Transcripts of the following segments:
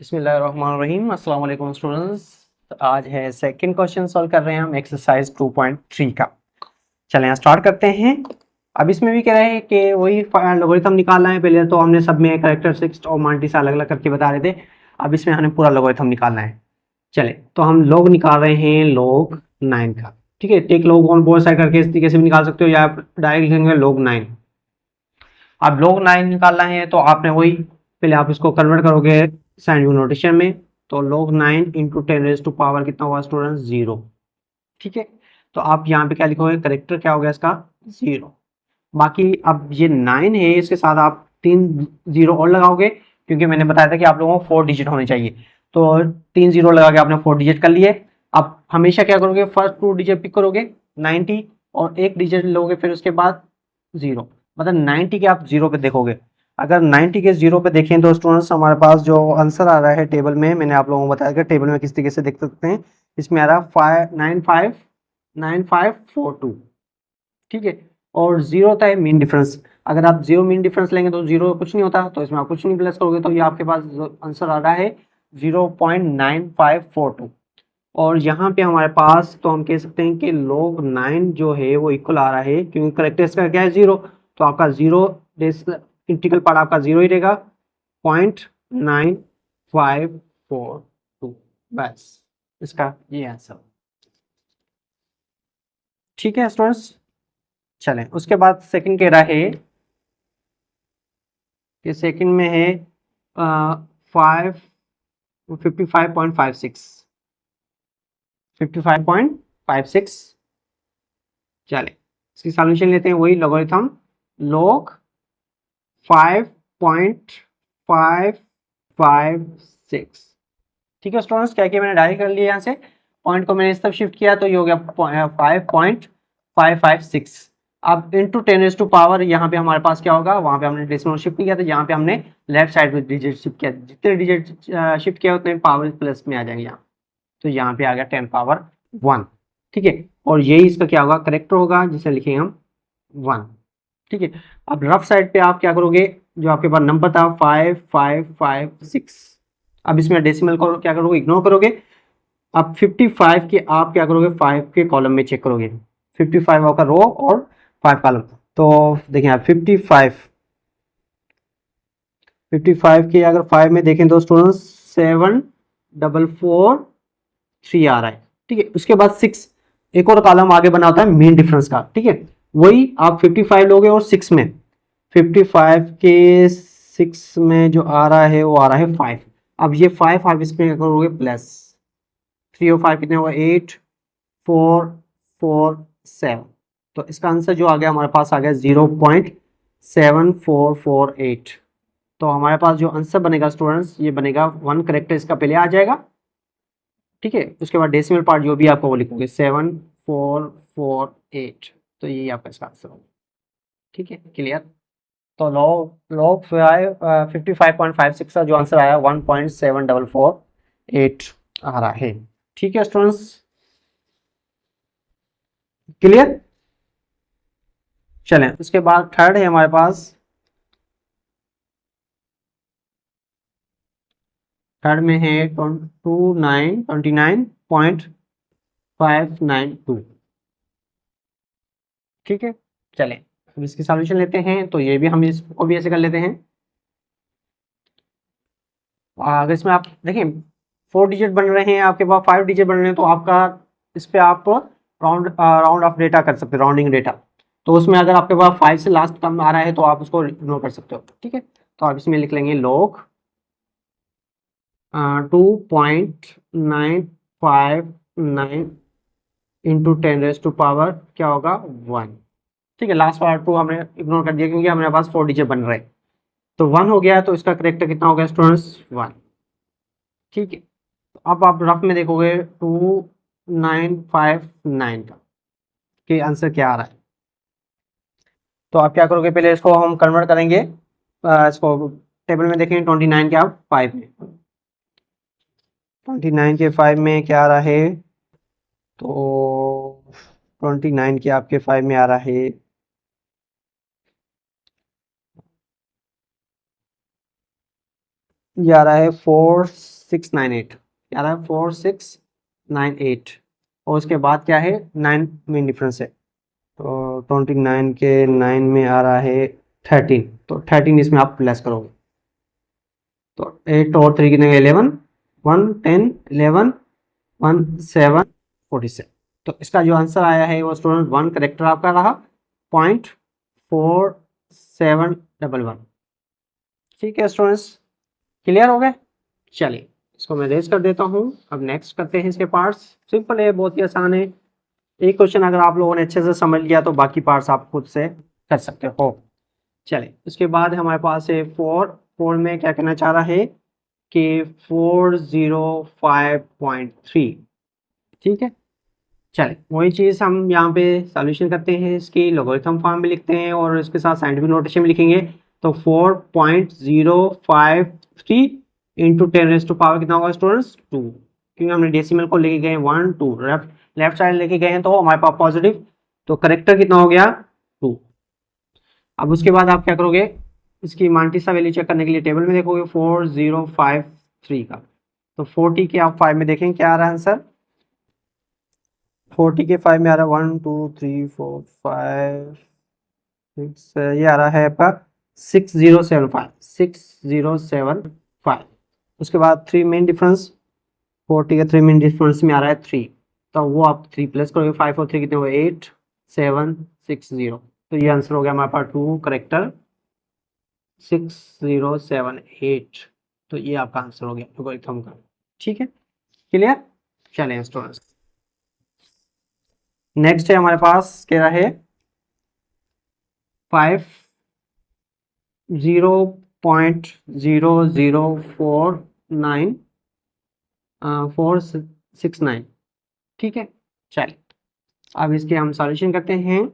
बिस्मिल्लाहिर्रहमानिर्रहीम। अस्सलाम वालेकुम स्टूडेंट्स। आज है सेकंड क्वेश्चन सॉल्व कर रहे हैं हम एक्सरसाइज 2.3 का। चलें स्टार्ट करते हैं। अब इसमें भी कह रहे हैं कि वही लोगरिथम निकालना है। पहले तो हमने सब में कैरेक्टरिस्टिक्स और मल्टी से अलग अलग करके बता रहे थे। अब इसमें हमें पूरा लोगरिथम निकालना है। चले तो हम लोग निकाल रहे हैं लॉग 9 का। ठीक है, take log on both side करके इस तरीके से भी निकाल सकते हो या डायरेक्ट लिखेंगे लॉग 9। अब log 9 निकालना है तो आपने वही पहले आप इसको कन्वर्ट करोगे साइन नोटेशन में। तो log 9 इंटू 10 कितना हुआ स्टूडेंट 0। ठीक है, तो आप यहाँ पे क्या लिखोगे, करेक्टर क्या हो गया इसका 0। बाकी अब ये 9 है, इसके साथ आप 3 0 और लगाओगे क्योंकि मैंने बताया था कि आप लोगों को 4 डिजिट होने चाहिए। तो 3 0 लगा के आपने 4 डिजिट कर लिए। अब हमेशा क्या करोगे, फर्स्ट 2 डिजिट पिक करोगे 90 और एक डिजिट लोगे, फिर उसके बाद 0। मतलब 90 के आप 0 पे देखोगे। अगर 90 के 0 पे देखें तो स्टूडेंट्स हमारे पास जो आंसर आ रहा है टेबल में, मैंने आप लोगों को बताया कि टेबल में किस तरीके से देख सकते हैं। इसमें आ रहा है 959542। ठीक है, और 0 होता है मीन डिफरेंस। अगर आप 0 मीन डिफरेंस लेंगे तो 0 कुछ नहीं होता, तो इसमें आप कुछ नहीं प्लस करोगे तो ये आपके पास आंसर आ रहा है 0.9542। और यहाँ पे हमारे पास तो हम कह सकते हैं कि log 9 जो है वो इक्वल आ रहा है क्योंकि करेक्टर का क्या है 0। तो आपका 0 इंटीग्रल पार्ट आपका 0 ही रहेगा, 0.9542। बस इसका ये आंसर। ठीक है स्टूडेंट्स, चलें उसके बाद सेकंड कह रहा है कि सेकंड में है 55.56। चले इसकी सॉल्यूशन लेते हैं, वही लॉगरिथम log 5.556। ठीक है स्टूडेंट्स, क्या किया मैंने डायरेक्ट कर लिया यहाँ से, पॉइंट को मैंने इस तरफ शिफ्ट किया तो ये हो गया 5.556। अब इंटू 10 यहाँ पे हमारे पास क्या होगा, वहां पे हमने डेसिमल शिफ्ट किया था, यहाँ पे हमने लेफ्ट साइड में डिजिट शिफ्ट किया, जितने डिजिट शिफ्ट किया उतने पावर प्लस में आ जाएंगे यहाँ। तो यहाँ पे आ गया 10 पावर 1। ठीक है, और यही इसका क्या होगा, करेक्टर होगा जिसे लिखेंगे हम 1। ठीक है, अब रफ साइड पे आप क्या करोगे, जो आपके पास नंबर था 5556, अब इसमें डेसिमल को क्या करोगे, इग्नोर करोगे। अब 55 के आप क्या करोगे, 5 के कॉलम में चेक करोगे। 55 आपका रो और 5 कॉलम। तो देखिए आप 55 के अगर 5 में देखें तो स्टूडेंट्स 7443 आ रहा है। ठीक है, उसके बाद 6 एक और कॉलम आगे बना होता है मीन डिफरेंस का। ठीक है, वही आप 55 लोगे और 6 में 55 के 6 में जो आ रहा है वो आ रहा है 5। अब ये 5 आप इसमें क्या करोगे प्लस 3 और 5 कितने हुआ 8447। तो इसका आंसर जो आ गया हमारे पास आ गया 0.7448। तो हमारे पास जो आंसर बनेगा स्टूडेंट्स ये बनेगा 1 करेक्टर इसका पहले आ जाएगा। ठीक है, उसके बाद डेसिमल पार्ट जो भी आपको वो लिखोगे 7448। तो यही आपका इसका आंसर होगा। ठीक है, क्लियर। तो लॉग लॉग 55.56 का जो आंसर आया 1.7448 आ रहा है। ठीक है स्टूडेंट्स, क्लियर। चलें उसके बाद थर्ड है हमारे पास, थर्ड में है 29.592। ठीक है, चलें अब इसकी सॉल्यूशन लेते हैं। तो ये भी हम इसको भी ऐसे कर लेते हैं। अगर इसमें आप देखें 4 डिजिट बन रहे हैं, आपके पास 5 डिजिट बन रहे हैं, तो आपका इस पे आप राउंड ऑफ डेटा कर सकते हो, राउंडिंग डेटा। तो उसमें अगर आपके पास 5 से लास्ट कम आ रहा है तो आप उसको इग्नोर कर सकते हो। ठीक है, तो आप इसमें लिख लेंगे log 2.959 इंटू 10 क्या होगा 1। ठीक है, लास्ट पार्ट 2 हमने इग्नोर कर दिया क्योंकि हमारे पास 4 डिजिट बन रहे हैं। तो 1 हो गया, तो इसका करेक्टर कितना हो गया स्टूडेंट्स 1। ठीक है, तो अब आप रफ में देखोगे 2959 का कि आंसर क्या आ रहा है। तो आप क्या करोगे, पहले इसको हम कन्वर्ट करेंगे। इसको टेबल में देखें 29 के आप 5 में, 29 के 5 में क्या आ रहा है, तो 29 के आपके 5 में आ रहा है ये आ रहा है 4698, ये आ रहा है 4698, और उसके बाद क्या है 9 में डिफरेंस है, तो 29 के 9 में आ रहा है 13, तो 13 इसमें आप प्लस करोगे तो 8 और 3 कितने 11, 1 10 11 1 7 47। तो इसका जो आंसर आया है वो स्टूडेंट 1 करेक्टर आपका रहा 0.4711। ठीक है स्टूडेंट्स, क्लियर हो गए। चलिए इसको मैं रेज कर देता हूँ। अब नेक्स्ट करते हैं इसके पार्ट्स। सिंपल है, बहुत ही आसान है। एक क्वेश्चन अगर आप लोगों ने अच्छे से समझ लिया तो बाकी पार्ट्स आप खुद से कर सकते हो। चलिए उसके बाद हमारे पास है 4 में क्या कहना चाह रहा है कि 405.3। ठीक है, चलिए वही चीज़ हम यहाँ पे सॉल्यूशन करते हैं, इसकी लॉगरिथम फॉर्म में लिखते हैं और इसके साथ साइंटिफिक नोटेशन में लिखेंगे। तो 4.053 इंटू 10⁻² कितना होगा स्टूडेंट्स 2, क्योंकि हमने डेसिमल को लेके गए 1 2, लेफ्ट साइड लेके गए हैं तो हमारे पास पॉजिटिव, तो करेक्टर कितना हो गया 2। अब उसके बाद आप क्या करोगे, इसकी मांटिसा वैल्यू चेक करने के लिए टेबल में देखोगे 4053 का, तो 40 के आप 5 में देखें क्या आ रहा है आंसर। 40 के 5 में आ रहा है 1 2 3 4 5 6, ये आ रहा है आपका 6075। उसके बाद 3 मेन डिफरेंस, 40 का 3 मेन डिफरेंस में आ रहा है 3, तो वो आप 3 प्लस करोगे, 5 और 3 कितने हुए 8 7 6 0, तो ये आंसर हो गया हमारे पास 2 करेक्टर 6078। तो ये आपका आंसर हो गया एल्गोरिथम का। ठीक है, क्लियर। चलें स्टूडेंट्स, नेक्स्ट है हमारे पास क्या है 50.0049469। ठीक है, चलिए अब इसके हम सॉल्यूशन करते हैं।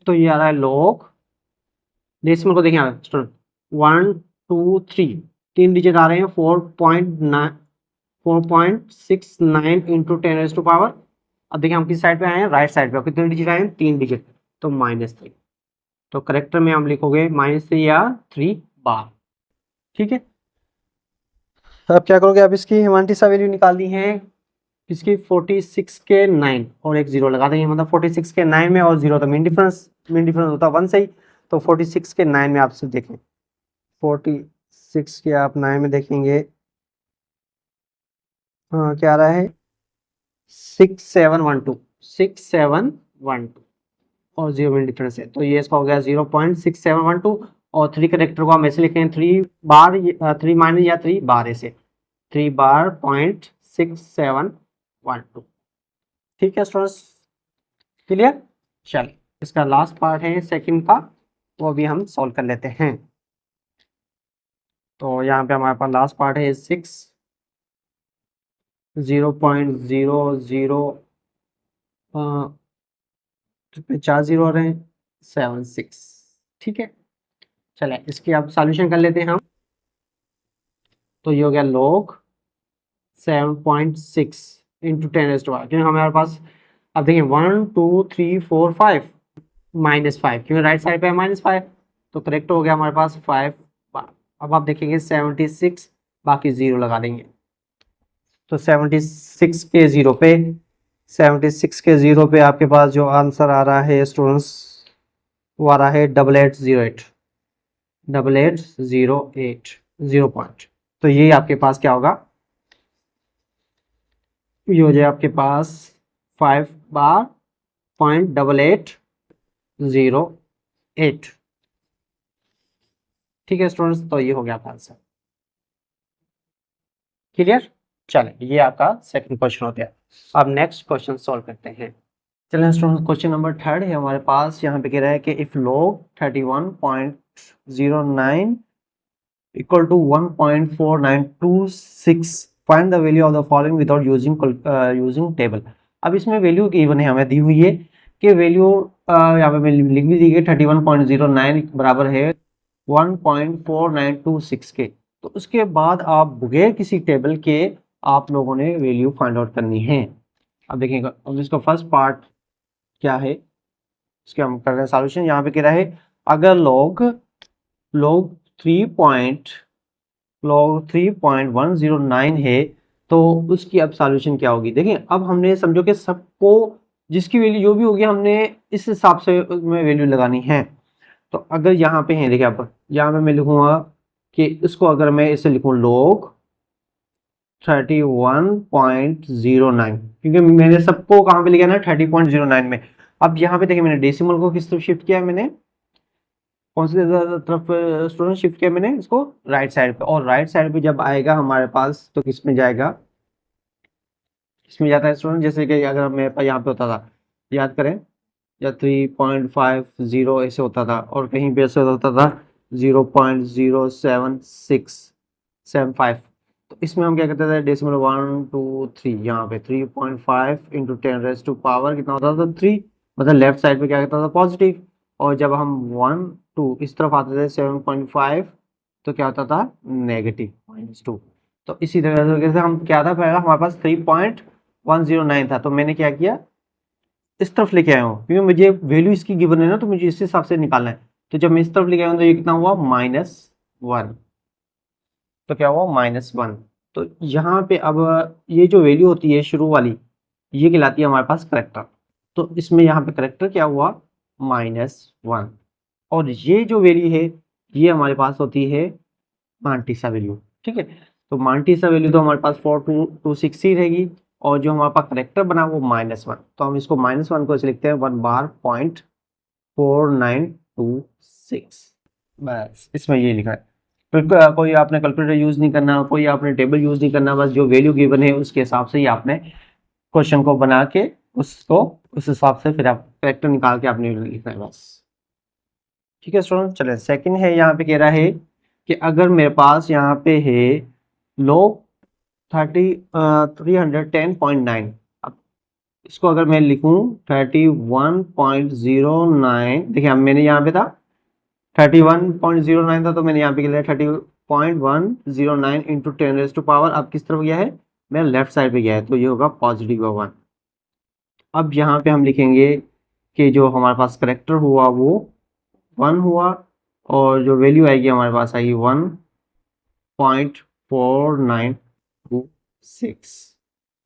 तो ये आ रहा है लॉग, डेसिमल को देखिए स्टूडेंट 1 2 3, 3 डिजिट आ रहे हैं 4.69 इंटू 10⁻²। अब देखिए हम किस साइड पे आए हैं, राइट साइड पे, कितने डिजिट आए हैं 3 डिजिट, तो -3, तो करेक्टर में हम लिखोगे -3 या 3 बार। ठीक है, अब क्या करोगे, अब इसकी हिमांटिसा वैल्यू निकालनी है, इसकी 46 के 9 और एक 0 लगा देंगे, मतलब 46 के 9 में और 0 तो मेन डिफरेंस होता है 1 से ही, तो 46 के 9 में आप सिर्फ देखें, 46 के आप 9 में देखेंगे, हाँ क्या आ रहा है 6712 और 0 में डिफरेंस है, तो ये इसका हो गया 0.6712। और 3 करेक्टर को हम ऐसे लिखते हैं 3 बार 3 माइनस या 3 बार, ऐसे 3 बार 0.6712। ठीक है स्टूडेंट्स, क्लियर। चलिए इसका लास्ट पार्ट है सेकंड का, वो भी हम सॉल्व कर लेते हैं। तो यहाँ पे हमारे पास लास्ट पार्ट है 6 0.00 4 0 आ रहे हैं 76। ठीक है, चलिए इसकी अब सॉल्यूशन कर लेते हैं हम। तो ये हो गया log 7.6 इंटू 10⁻², क्योंकि हमारे पास अब देखिए 1 2 3 4 5 -5, क्योंकि राइट साइड पे है -5, तो करेक्ट हो गया हमारे पास 5 बार। अब आप देखेंगे 76 बाकी 0 लगा देंगे, तो 76 के 0 पे 76 के 0 पे आपके पास जो आंसर आ रहा है स्टूडेंट्स, वो आ रहा है 8808 8808 0 पॉइंट। तो ये आपके पास क्या होगा, ये हो जाए आपके पास 5 बार 0.8808। ठीक है स्टूडेंट्स, तो ये हो गया आपका आंसर। क्लियर। चलिए ये आपका सेकंड क्वेश्चन हो गया। अब नेक्स्ट क्वेश्चन सॉल्व करते हैं। चलिए स्टूडेंट्स, क्वेश्चन नंबर 3 है हमारे पास। यहाँ पे कह रहा है कि if log 31.09 equal to 1.4926 find the value of the following without using table. अब इसमें वैल्यू गिवन है, हमें दी हुई है कि वैल्यू यहाँ पे लिख भी दी गई 31.09 बराबर है 1.4926 के। तो उसके बाद आप बगैर किसी टेबल के आप लोगों ने वैल्यू फाइंड आउट करनी है। अब देखिएगा, अब इसका फर्स्ट पार्ट क्या है, इसके हम कर रहे हैं सॉल्यूशन। यहाँ पे कह रहा है अगर log 3.09 log 3.109 है, तो उसकी अब सॉल्यूशन क्या होगी। देखिए अब हमने समझो कि सबको जिसकी वैल्यू जो भी होगी हमने इस हिसाब से में वैल्यू लगानी है। तो अगर यहाँ पे है, देखिए अब यहाँ पे मैं लिखूंगा कि इसको अगर मैं इसे लिखूं log 31.09, क्योंकि मैंने सबको कहाँ पे लिखा है ना 30.09 में। अब यहाँ पे देखिए मैंने डेसिमल को किस तरफ शिफ्ट किया है, मैंने कौन सी तरफ स्टूडेंट शिफ्ट किया मैंने इसको राइट साइड पे। और राइट साइड पे जब आएगा हमारे पास तो किस में जाएगा, किस में जाता है स्टूडेंट, जैसे कि अगर मेरे पास यहाँ पे होता था, याद करें, या 3.50 ऐसे होता था और कहीं पे ऐसे होता था 0.07675। तो इसमें हम क्या करते थे, डेसिमल 1 2 3, यहाँ पे 3.5 इंटू 10⁻⁴ कितना होता था 3, मतलब लेफ्ट साइड पे क्या करता था पॉजिटिव। और जब हम 1 2 इस तरफ आते थे 7.5 तो क्या होता था नेगेटिव -2। तो इसी तरह से हम क्या था, पहला हमारे पास 3.109 था, तो मैंने क्या किया इस तरफ लेके आया हूँ, क्योंकि मुझे वैल्यू इसकी गिवन है ना, तो मुझे इस हिसाब से निकालना है। तो जब मैं इस तरफ लेके आया हूँ तो ये कितना हुआ -1, तो क्या हुआ -1। तो यहाँ पे अब ये जो वैल्यू होती है शुरू वाली, ये कहलाती है हमारे पास करेक्टर। तो इसमें यहाँ पे करेक्टर क्या हुआ -1, और ये जो वैल्यू है ये हमारे पास होती है मांटिसा वैल्यू। ठीक है, तो मांटिसा वैल्यू तो हमारे पास 4226 ही रहेगी, और जो हमारे पास करेक्टर बना वो -1, तो हम इसको -1 को ऐसे लिखते हैं 1 bar.4926। बस इसमें ये लिखा है। फिर कोई आपने कैलकुलेटर यूज नहीं करना, कोई आपने टेबल यूज नहीं करना, बस जो वैल्यू गिवन है उसके हिसाब से ही आपने क्वेश्चन को बना के उसको उस हिसाब से फिर आप करेक्टर निकाल के आपने लिखना है बस। ठीक है स्टूडेंट, चले सेकंड है, यहाँ पे कह रहा है कि अगर मेरे पास यहाँ पे है log 310.9, अब इसको अगर मैं लिखूं 31.09, देखिए अब मैंने यहाँ पे था 31.09 था, तो मैंने यहाँ पे लिखा 30.109 इंटू 10⁻⁴, अब किस तरफ गया है, मेरा लेफ्ट साइड पे गया है, तो ये होगा +1। अब यहाँ पे हम लिखेंगे कि जो हमारे पास करेक्टर हुआ वो 1 हुआ, और जो वैल्यू आएगी हमारे पास आएगी 1.4926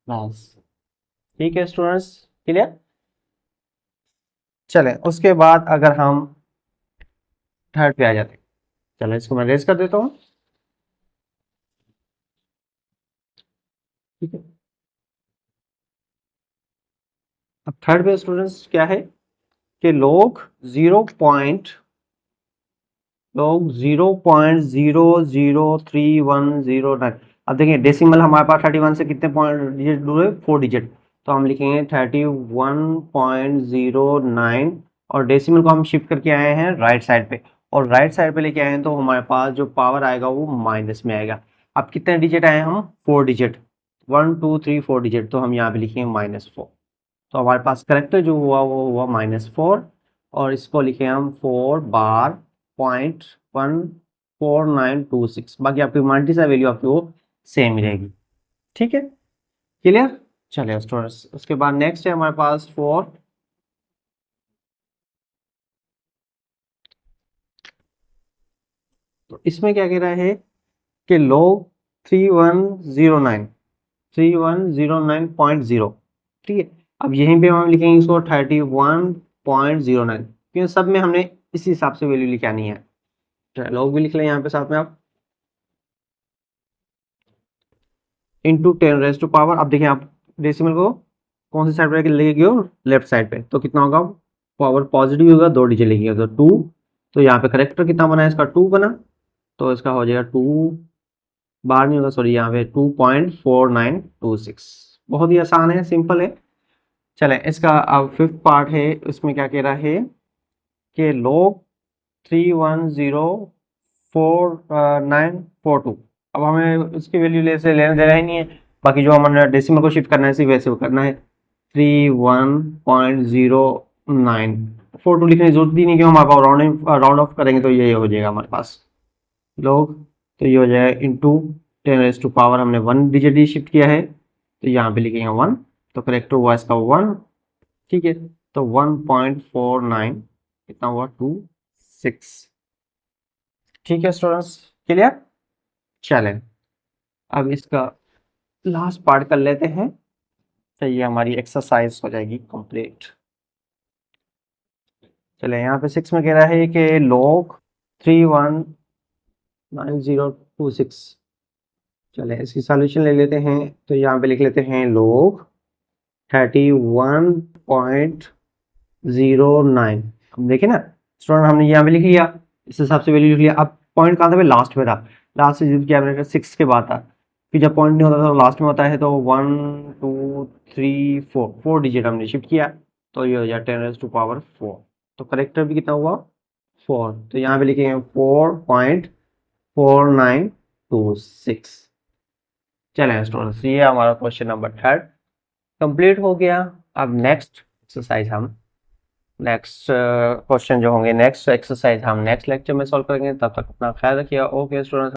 बस। ठीक है स्टूडेंट्स, क्लियर। चलें उसके बाद अगर हम थर्ड पे आ जाते हैं, चलो इसको मैं रेज कर देता हूँ। ठीक है, अब थर्ड पे स्टूडेंट्स क्या है कि log 0.003109। अब देखिए डेसिमल हमारे पास 31 से कितने पॉइंट डिजिट दूर है, 4 डिजिट, तो हम लिखेंगे 31.09, और डेसिमल को हम शिफ्ट करके आए हैं राइट साइड पे, और राइट साइड पे लेके आए हैं, तो हमारे पास जो पावर आएगा वो माइनस में आएगा। अब कितने डिजिट आए हम, 4 डिजिट, 1 2 3 4 डिजिट, तो हम यहाँ पे लिखेंगे -4। तो हमारे पास करेक्टर जो हुआ वो हुआ -4, और इसको लिखे हम 4 bar.14926, बाकी आपकी मल्टी सा वैल्यू आपकी वो सेम ही रहेगी। ठीक है, क्लियर। चलिए स्टूडेंट्स उसके बाद नेक्स्ट है हमारे पास 4, तो इसमें क्या कह रहा है कि log 3109 ठीक है। अब यहीं पे हम लिखेंगे इसको 31.09, क्योंकि सब में हमने इसी हिसाब से वैल्यू लिखानी है। लॉग भी लिख लें यहाँ पे साथ में आप, इंटू 10⁻⁴। अब देखिए आप डेसिमल को कौन सी साइड पे लेके हो, लेफ्ट साइड पे, तो कितना होगा, पावर पॉजिटिव होगा, 2 डिजिट लेके तो 2, तो यहाँ पे करेक्टर कितना बना है इसका 2 बना, तो इसका हो जाएगा 2 बार नहीं होगा, सॉरी यहाँ पे 2.4926। बहुत ही आसान है, सिंपल है। चले इसका अब फिफ्थ पार्ट है, उसमें क्या कह रहा है कि log 3104942, अब हमें उसकी वैल्यू से लेना देना ही नहीं है, बाकी जो हमारे डेसिमल को शिफ्ट करना है सिर्फ वैसे करना है। 31.0942 लिखने की जरूरत ही नहीं, क्यों हमारे पास राउंड ऑफ करेंगे तो ये हो जाएगा हमारे पास log, तो ये हो जाएगा इंटू 10⁻⁴, हमने 1 डिजिट ही शिफ्ट किया है, तो यहाँ पे लिखेंगे 1, तो करेक्टर हुआ इसका 1। ठीक है, तो 1.49 कितना हुआ 26। ठीक है स्टूडेंट्स, क्लियर। चलें अब इसका लास्ट पार्ट कर लेते हैं, तो ये हमारी एक्सरसाइज हो जाएगी कंप्लीट। चले यहाँ पे 6 में कह रहा है कि log 319026। चले इसकी सॉल्यूशन ले लेते हैं, तो यहाँ पे लिख लेते हैं log 31.09। हम देखें ना स्टूडेंट, हमने यहाँ पे लिख लिया, इस हिसाब से वैल्यू लिख लिया। अब पॉइंट कहाँ था, लास्ट में था, लास्ट से क्या मैंने 6 के बाद था, फिर जब पॉइंट नहीं होता तो लास्ट में होता है, तो 1 2 3 4 डिजिट हमने शिफ्ट किया, तो ये हो जाए 10⁻⁴। तो करेक्टर भी कितना हुआ 4, तो यहाँ पे लिखेंगे 4.4926। चलें स्टूडेंट्स, ये हमारा क्वेश्चन नंबर 3 कंप्लीट हो गया। अब नेक्स्ट एक्सरसाइज हम नेक्स्ट क्वेश्चन जो होंगे, नेक्स्ट एक्सरसाइज हम नेक्स्ट लेक्चर में सॉल्व करेंगे। तब तक अपना ख्याल रखिएगा। Okay students.